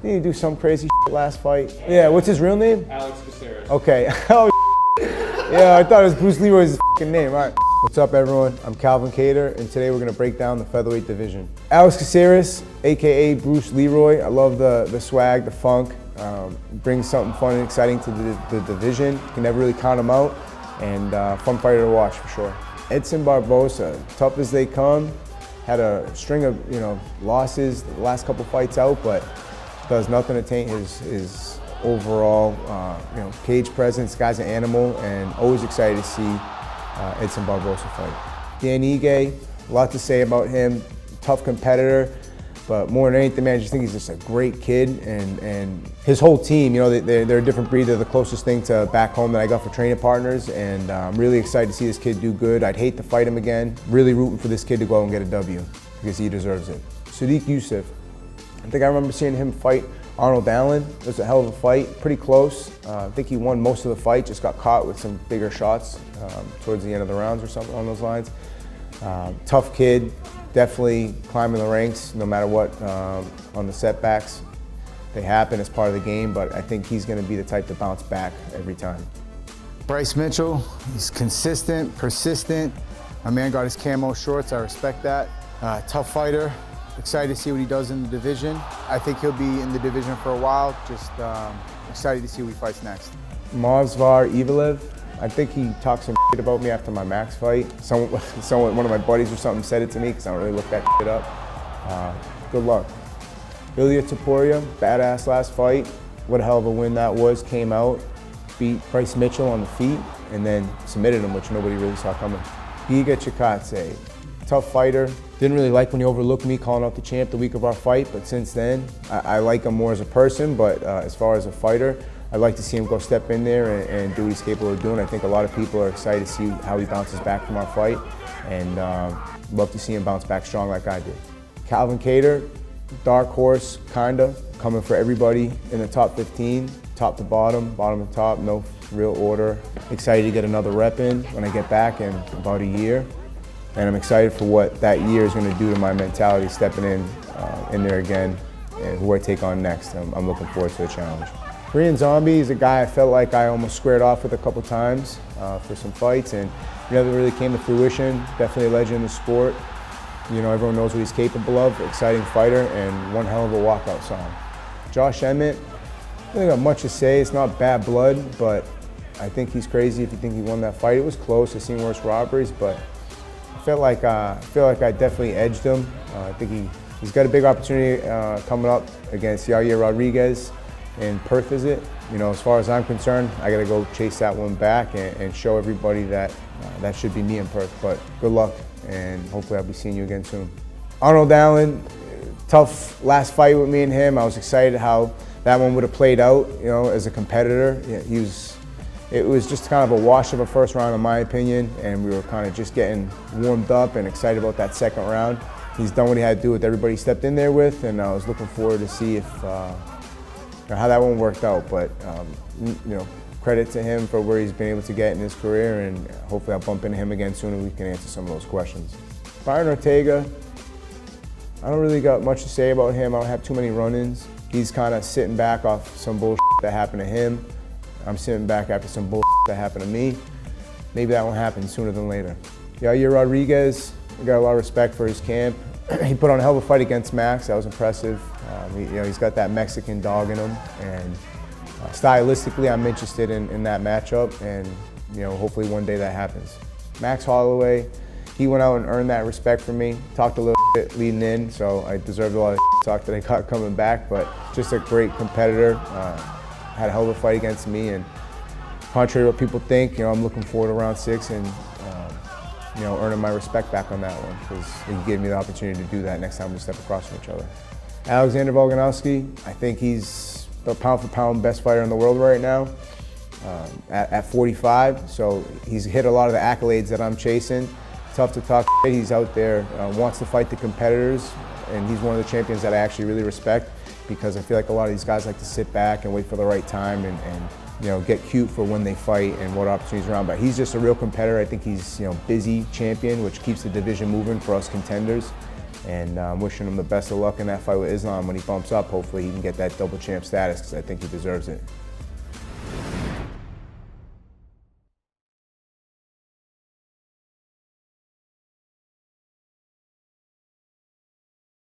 Didn't he do some crazy shit last fight? Yeah, what's his real name? Alex Kattar. Okay. Oh, yeah, I thought it was Bruce Leroy's fucking name. All right. What's up, everyone? I'm Calvin Kattar, and today we're gonna break down the featherweight division. Alex Kattar, AKA Bruce Leroy. I love the swag, the funk. Brings something fun and exciting to the division. You can never really count him out, and fun fighter to watch for sure. Edson Barboza, tough as they come. Had a string of losses the last couple fights out, but does nothing to taint his overall cage presence. Guy's an animal, and always excited to see Edson Barboza fight. Dan Ige, a lot to say about him. Tough competitor, but more than anything, man, I just think he's just a great kid, and his whole team, they're a different breed. They're the closest thing to back home that I got for training partners, and I'm really excited to see this kid do good. I'd hate to fight him again. Really rooting for this kid to go out and get a W, because he deserves it. Sadiq Youssef, I think I remember seeing him fight Arnold Allen. It was a hell of a fight, pretty close. I think he won most of the fight, just got caught with some bigger shots towards the end of the rounds or something on those lines. Tough kid, definitely climbing the ranks no matter what on the setbacks. They happen as part of the game, but I think he's gonna be the type to bounce back every time. Bryce Mitchell, he's consistent, persistent. My man got his camo shorts, I respect that. Tough fighter. Excited to see what he does in the division. I think he'll be in the division for a while. Just excited to see who he fights next. Movsar Evelev, I think he talked some shit about me after my Max fight. One of my buddies or something said it to me because I don't really look that shit up. Good luck. Ilya Topuria, badass last fight. What a hell of a win that was. Came out, beat Bryce Mitchell on the feet, and then submitted him, which nobody really saw coming. Giga Chikadze, tough fighter. Didn't really like when he overlooked me calling out the champ the week of our fight, but since then, I like him more as a person, but as far as a fighter, I'd like to see him go step in there and do what he's capable of doing. I think a lot of people are excited to see how he bounces back from our fight, and love to see him bounce back strong like I did. Calvin Kattar, dark horse, kinda, coming for everybody in the top 15, top to bottom, bottom to top, no real order. Excited to get another rep in when I get back in about a year. And I'm excited for what that year is going to do to my mentality, stepping in there again, and who I take on next. I'm looking forward to the challenge. Korean Zombie is a guy I felt like I almost squared off with a couple times for some fights, and never really came to fruition. Definitely a legend in the sport. Everyone knows what he's capable of. Exciting fighter, and one hell of a walkout song. Josh Emmett, I don't got much to say. It's not bad blood, but I think he's crazy if you think he won that fight. It was close. I've seen worse robberies, but I feel like I definitely edged him. I think he's got a big opportunity coming up against Yair Rodriguez in Perth, is it? As far as I'm concerned, I got to go chase that one back and show everybody that that should be me in Perth. But good luck, and hopefully I'll be seeing you again soon. Arnold Allen, tough last fight with me and him. I was excited how that one would have played out, as a competitor. It was just kind of a wash of a first round in my opinion, and we were kind of just getting warmed up and excited about that second round. He's done what he had to do with everybody he stepped in there with, and I was looking forward to see if how that one worked out. But credit to him for where he's been able to get in his career, and hopefully I'll bump into him again soon and we can answer some of those questions. Byron Ortega, I don't really got much to say about him. I don't have too many run-ins. He's kind of sitting back off some bullshit that happened to him. I'm sitting back after some bullshit that happened to me. Maybe that won't happen sooner than later. Yair Rodriguez, I got a lot of respect for his camp. He put on a hell of a fight against Max. That was impressive. He's got that Mexican dog in him, and stylistically, I'm interested in that matchup, and hopefully one day that happens. Max Holloway, he went out and earned that respect from me. Talked a little bit leading in, so I deserved a lot of talk that I got coming back, but just a great competitor. Had a hell of a fight against me, and contrary to what people think, I'm looking forward to round 6 and earning my respect back on that one, because he gave me the opportunity to do that next time we step across from each other. Alexander Volkanovski, I think he's the pound for pound best fighter in the world right now at 45, so he's hit a lot of the accolades that I'm chasing. Tough to talk shit. He's out there, wants to fight the competitors, and he's one of the champions that I actually really respect, because I feel like a lot of these guys like to sit back and wait for the right time and get cute for when they fight and what opportunities are around. But he's just a real competitor. I think he's busy champion, which keeps the division moving for us contenders. And I'm wishing him the best of luck in that fight with Islam when he bumps up. Hopefully he can get that double champ status because I think he deserves it.